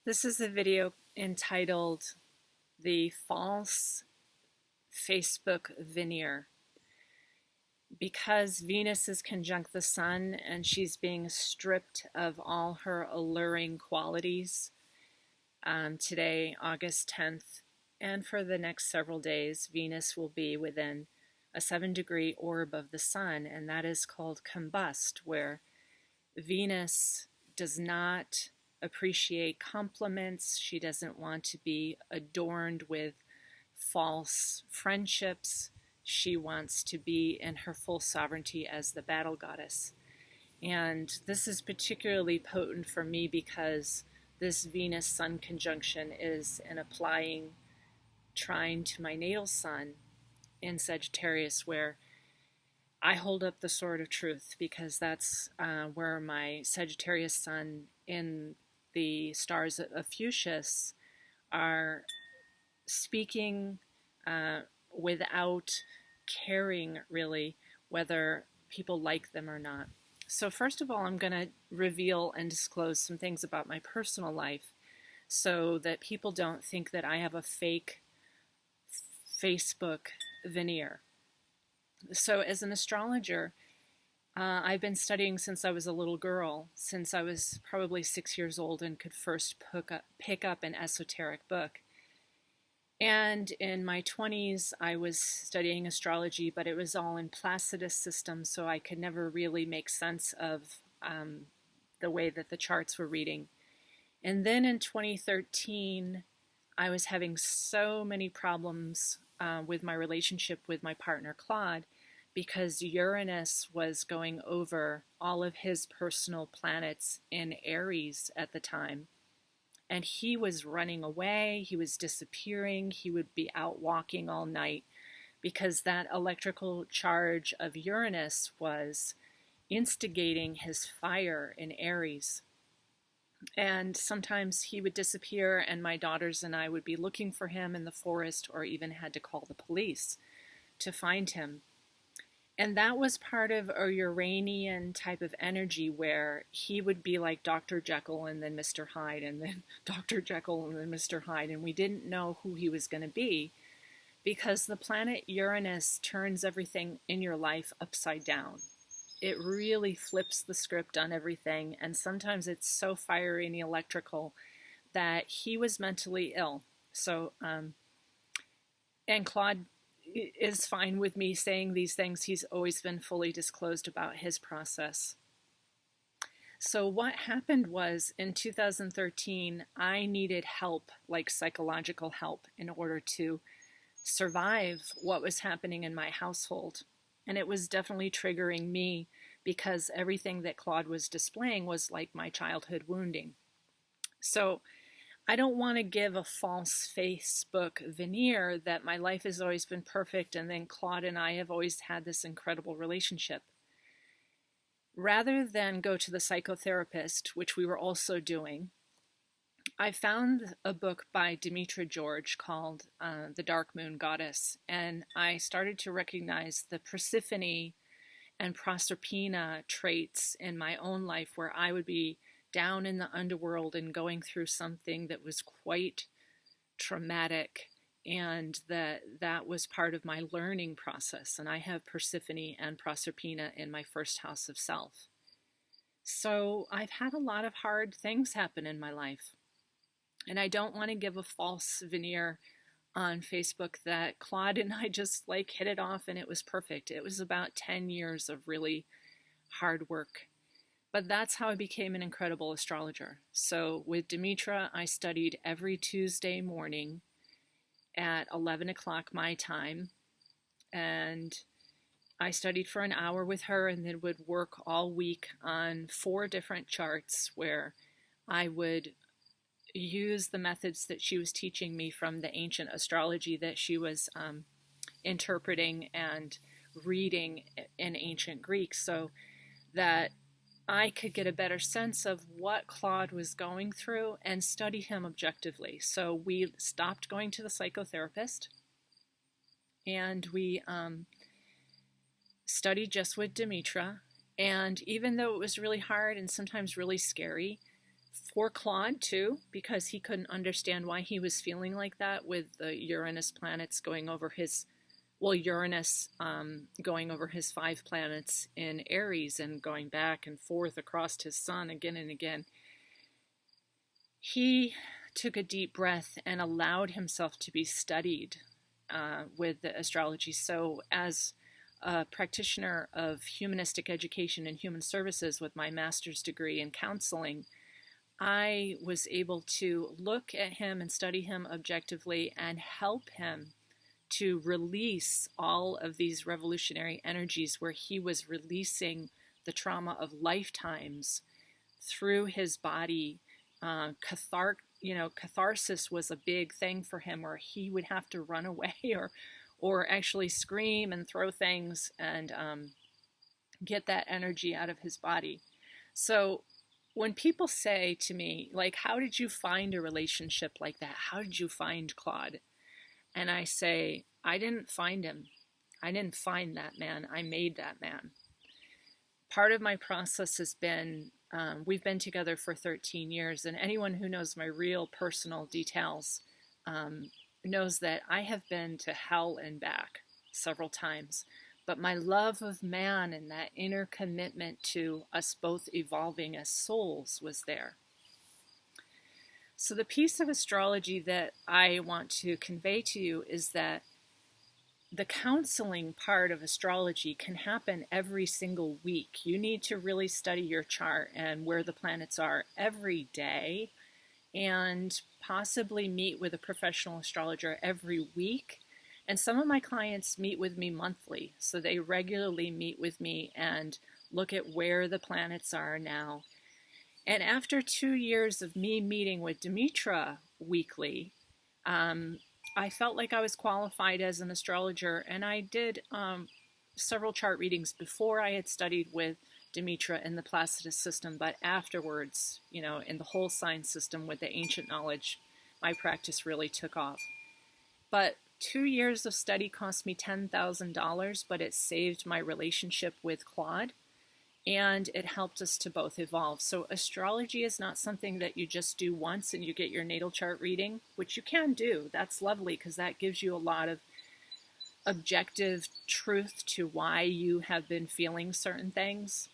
This is a video entitled The False Facebook Veneer. Because Venus is conjunct the Sun and she's being stripped of all her alluring qualities today, August 10th, and for the next several days, Venus will be within a 7-degree orb of the Sun, and that is called combust, where Venus does not appreciate compliments. She doesn't want to be adorned with false friendships. She wants to be in her full sovereignty as the battle goddess. And this is particularly potent for me because this Venus-Sun conjunction is an applying trine to my natal sun in Sagittarius, where I hold up the sword of truth, because that's where my Sagittarius sun in the stars of Fuchsius are speaking without caring really whether people like them or not. So first of all, I'm going to reveal and disclose some things about my personal life so that people don't think that I have a fake Facebook veneer. So as an astrologer, I've been studying since I was a little girl, since I was probably 6 years old and could first pick up an esoteric book. And in my 20s, I was studying astrology, but it was all in Placidus systems, so I could never really make sense of the way that the charts were reading. And then in 2013, I was having so many problems with my relationship with my partner, Claude, because Uranus was going over all of his personal planets in Aries at the time. And he was running away, he was disappearing, he would be out walking all night because that electrical charge of Uranus was instigating his fire in Aries. And sometimes he would disappear and my daughters and I would be looking for him in the forest, or even had to call the police to find him. And that was part of a Uranian type of energy where he would be like Dr. Jekyll and then Mr. Hyde and then Dr. Jekyll and then Mr. Hyde, and we didn't know who he was going to be because the planet Uranus turns everything in your life upside down. It really flips the script on everything, and sometimes it's so fiery and electrical that he was mentally ill. So, and Claude is fine with me saying these things. He's always been fully disclosed about his process. So what happened was in 2013, I needed help, like psychological help, in order to survive what was happening in my household. And it was definitely triggering me because everything that Claude was displaying was like my childhood wounding. So I don't want to give a false Facebook veneer that my life has always been perfect and then Claude and I have always had this incredible relationship. Rather than go to the psychotherapist, which we were also doing, I found a book by Demetra George called The Dark Moon Goddess, and I started to recognize the Persephone and Proserpina traits in my own life, where I would be down in the underworld and going through something that was quite traumatic, and that was part of my learning process. And I have Persephone and Proserpina in my first house of self. So I've had a lot of hard things happen in my life. And I don't want to give a false veneer on Facebook that Claude and I just like hit it off and it was perfect. It was about 10 years of really hard work. But that's how I became an incredible astrologer. So with Demetra, I studied every Tuesday morning at 11 o'clock my time. And I studied for an hour with her and then would work all week on 4 different charts where I would use the methods that she was teaching me from the ancient astrology that she was interpreting and reading in ancient Greek, so that I could get a better sense of what Claude was going through and study him objectively. So we stopped going to the psychotherapist and we studied just with Demetra. And even though it was really hard and sometimes really scary, for Claude too, because he couldn't understand why he was feeling like that with the Uranus planets going over his, well, Uranus going over his 5 planets in Aries and going back and forth across his sun again and again. He took a deep breath and allowed himself to be studied with the astrology. So as a practitioner of humanistic education and human services with my master's degree in counseling, I was able to look at him and study him objectively and help him to release all of these revolutionary energies where he was releasing the trauma of lifetimes through his body. Catharsis was a big thing for him, where he would have to run away or actually scream and throw things and get that energy out of his body. So when people say to me, like, how did you find a relationship like that? How did you find Claude? And I say, I didn't find him. I didn't find that man. I made that man. Part of my process has been, we've been together for 13 years, and anyone who knows my real personal details knows that I have been to hell and back several times. But my love of man and that inner commitment to us both evolving as souls was there. So the piece of astrology that I want to convey to you is that the counseling part of astrology can happen every single week. You need to really study your chart and where the planets are every day, and possibly meet with a professional astrologer every week. And some of my clients meet with me monthly, so they regularly meet with me and look at where the planets are now. And after 2 years of me meeting with Demetra weekly, I felt like I was qualified as an astrologer, and I did several chart readings before I had studied with Demetra in the Placidus system, but afterwards, in the whole sign system with the ancient knowledge, my practice really took off. But 2 years of study cost me $10,000, but it saved my relationship with Claude, and it helped us to both evolve. So astrology is not something that you just do once and you get your natal chart reading, which you can do. That's lovely, because that gives you a lot of objective truth to why you have been feeling certain things.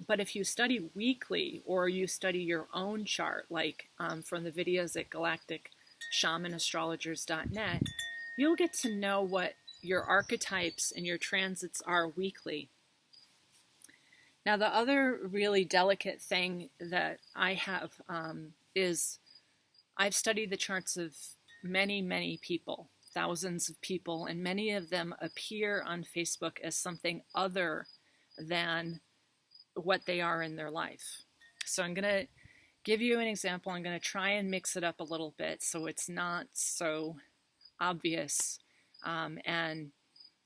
But if you study weekly, or you study your own chart, like from the videos at galacticshamanastrologers.net, you'll get to know what your archetypes and your transits are weekly. Now, the other really delicate thing that I have is I've studied the charts of many, many people, thousands of people, and many of them appear on Facebook as something other than what they are in their life. So I'm going to give you an example. I'm going to try and mix it up a little bit so it's not so obvious, and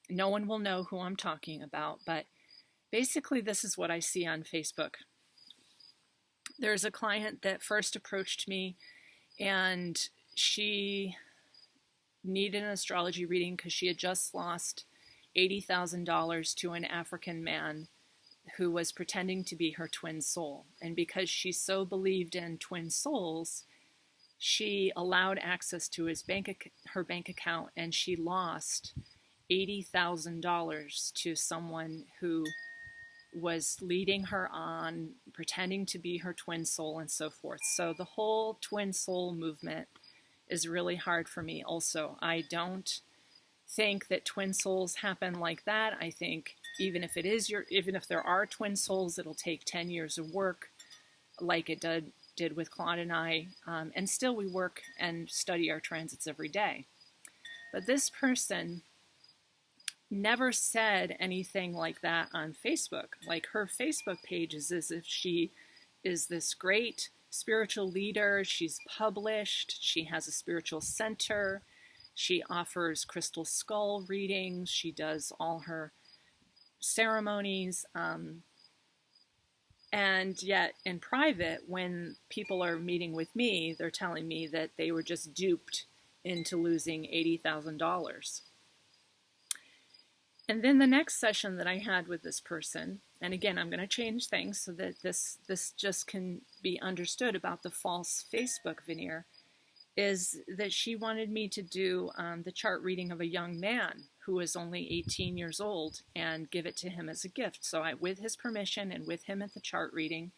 no one will know who I'm talking about, but basically this is what I see on Facebook. There's a client that first approached me, and she needed an astrology reading because she had just lost $80,000 to an African man who was pretending to be her twin soul. And because she so believed in twin souls, she allowed access to her bank account, and she lost $80,000 to someone who was leading her on, pretending to be her twin soul, and so forth. So the whole twin soul movement is really hard for me also. I don't think that twin souls happen like that. I think even if there are twin souls, it'll take 10 years of work, like it did with Claude and I, and still we work and study our transits every day. But this person never said anything like that on Facebook. Like, her Facebook page is as if she is this great spiritual leader. She's published. She has a spiritual center. She offers crystal skull readings. She does all her ceremonies. And yet in private, when people are meeting with me, they're telling me that they were just duped into losing $80,000. And then the next session that I had with this person, and again, I'm going to change things so that this just can be understood about the false Facebook veneer, is that she wanted me to do the chart reading of a young man who was only 18 years old and give it to him as a gift. So with his permission and with him at the chart reading,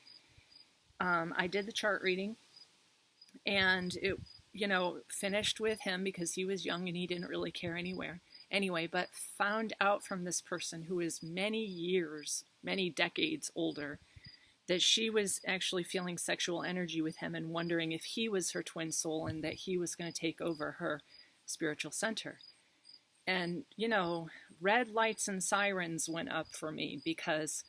I did the chart reading, and it, finished with him because he was young and he didn't really care anyway, but found out from this person who is many years, many decades older, that she was actually feeling sexual energy with him and wondering if he was her twin soul and that he was going to take over her spiritual center. And, red lights and sirens went up for me, because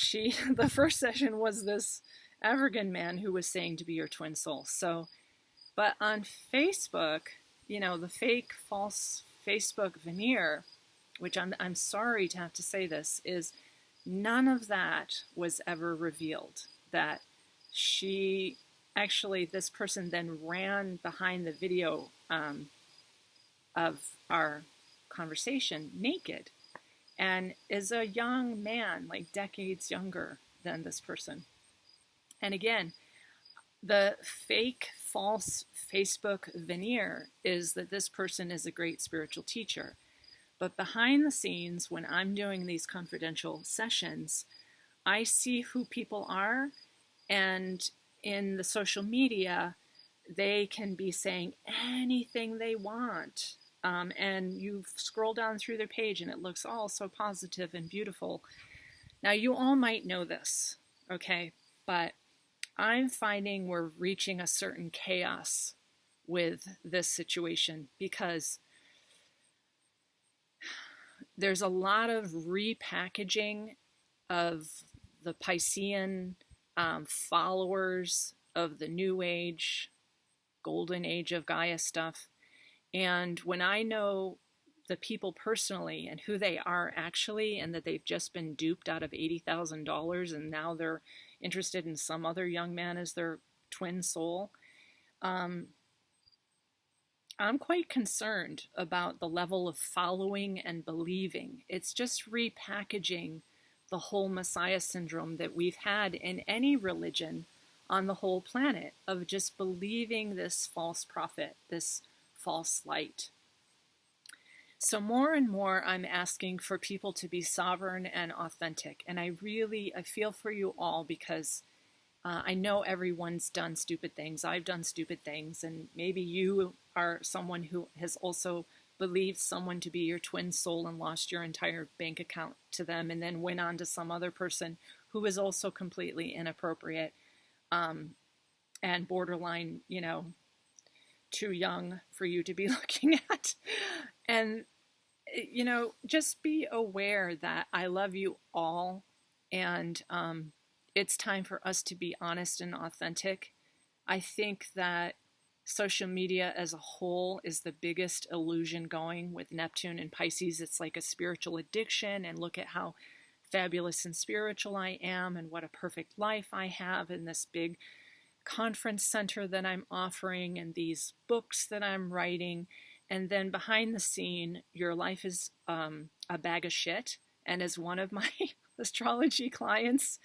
the first session was this African man who was saying to be your twin soul. So, but on Facebook, the fake, false Facebook veneer, which I'm sorry to have to say this, is none of that was ever revealed. That this person then ran behind the video of our conversation naked, and is a young man, like decades younger than this person. And again, the fake, false Facebook veneer is that this person is a great spiritual teacher. But behind the scenes, when I'm doing these confidential sessions, I see who people are, and in the social media, they can be saying anything they want. And you scroll down through their page and it looks all so positive and beautiful. Now, you all might know this, okay? But I'm finding we're reaching a certain chaos with this situation, because there's a lot of repackaging of the Piscean followers of the New Age, Golden Age of Gaia stuff. And when I know the people personally and who they are actually, and that they've just been duped out of $80,000 and now they're interested in some other young man as their twin soul, I'm quite concerned about the level of following and believing. It's just repackaging the whole Messiah syndrome that we've had in any religion on the whole planet, of just believing this false prophet, this false light. So more and more, I'm asking for people to be sovereign and authentic. And I feel for you all, because I know everyone's done stupid things. I've done stupid things. And maybe you are someone who has also believed someone to be your twin soul and lost your entire bank account to them, and then went on to some other person who was also completely inappropriate and borderline, too young for you to be looking at. And, just be aware that I love you all, and it's time for us to be honest and authentic. I think that social media as a whole is the biggest illusion going with Neptune and Pisces. It's like a spiritual addiction, and look at how fabulous and spiritual I am, and what a perfect life I have in this big conference center that I'm offering, and these books that I'm writing. And then behind the scene, your life is a bag of shit. And as one of my astrology clients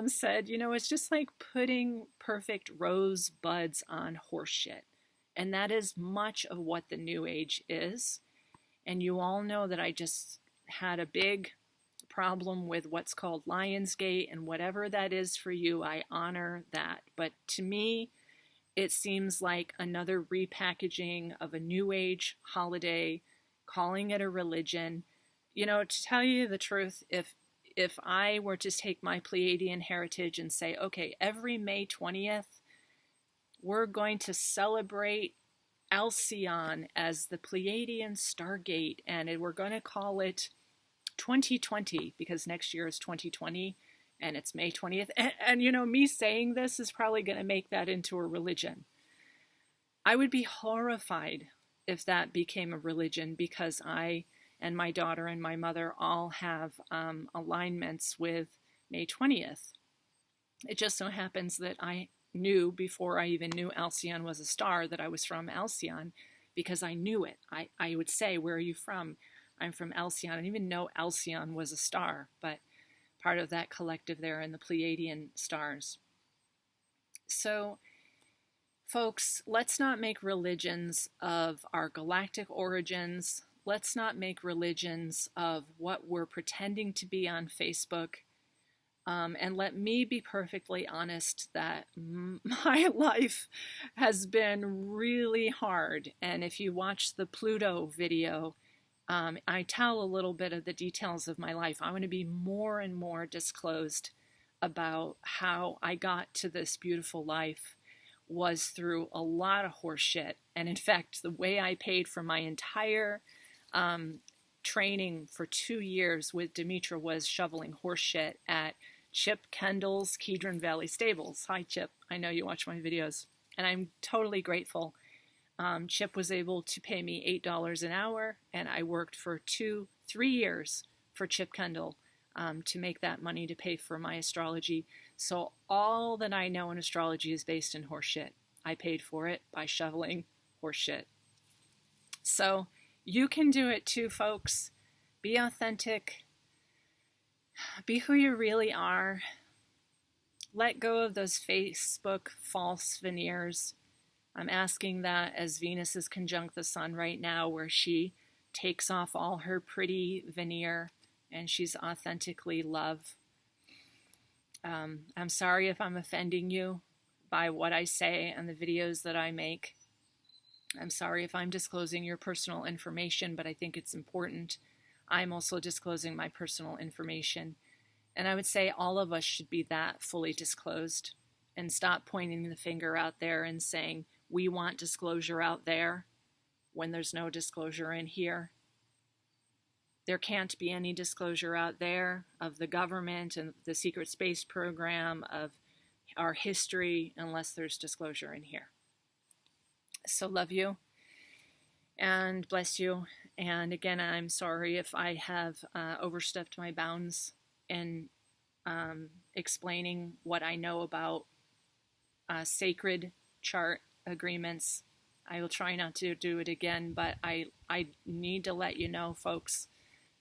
said, it's just like putting perfect rosebuds on horse shit. And that is much of what the New Age is. And you all know that I just had a big problem with what's called Lionsgate, and whatever that is for you, I honor that. But to me, it seems like another repackaging of a New Age holiday, calling it a religion. To tell you the truth, if I were to take my Pleiadian heritage and say, okay, every May 20th, we're going to celebrate Alcyon as the Pleiadian Stargate, and we're going to call it 2020, because next year is 2020 and it's May 20th. And me saying this is probably going to make that into a religion. I would be horrified if that became a religion, because I and my daughter and my mother all have alignments with May 20th. It just so happens that I knew, before I even knew Alcyon was a star, that I was from Alcyon, because I knew it. I would say, where are you from? I'm from Alcyon. I didn't even know Alcyon was a star, but part of that collective there in the Pleiadian stars. So, folks, let's not make religions of our galactic origins. Let's not make religions of what we're pretending to be on Facebook. And let me be perfectly honest that my life has been really hard. And if you watch the Pluto video, I tell a little bit of the details of my life. I want to be more and more disclosed about how I got to this beautiful life was through a lot of horse shit. And in fact, the way I paid for my entire training for 2 years with Demetra was shoveling horse shit at Chip Kendall's Kedron Valley Stables. Hi, Chip. I know you watch my videos, and I'm totally grateful. Chip was able to pay me $8 an hour, and I worked for 3 years for Chip Kendall to make that money to pay for my astrology. So all that I know in astrology is based in horseshit. I paid for it by shoveling horseshit. So you can do it too, folks. Be authentic. Be who you really are. Let go of those Facebook false veneers. I'm asking that as Venus is conjunct the sun right now, where she takes off all her pretty veneer and she's authentically love. I'm sorry if I'm offending you by what I say and the videos that I make. I'm sorry if I'm disclosing your personal information, but I think it's important. I'm also disclosing my personal information. And I would say all of us should be that fully disclosed and stop pointing the finger out there and saying, we want disclosure out there when there's no disclosure in here. There can't be any disclosure out there of the government and the secret space program, of our history, unless there's disclosure in here. So love you and bless you. And again, I'm sorry if I have overstepped my bounds in explaining what I know about sacred chart agreements. I will try not to do it again, but I need to let you know, folks,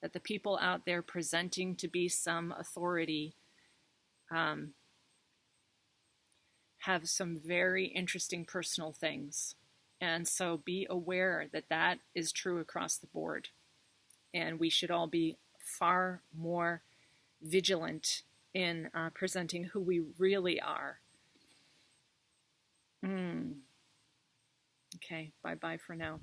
that the people out there presenting to be some authority have some very interesting personal things. And so be aware that that is true across the board. And we should all be far more vigilant in presenting who we really are. Okay, bye-bye for now.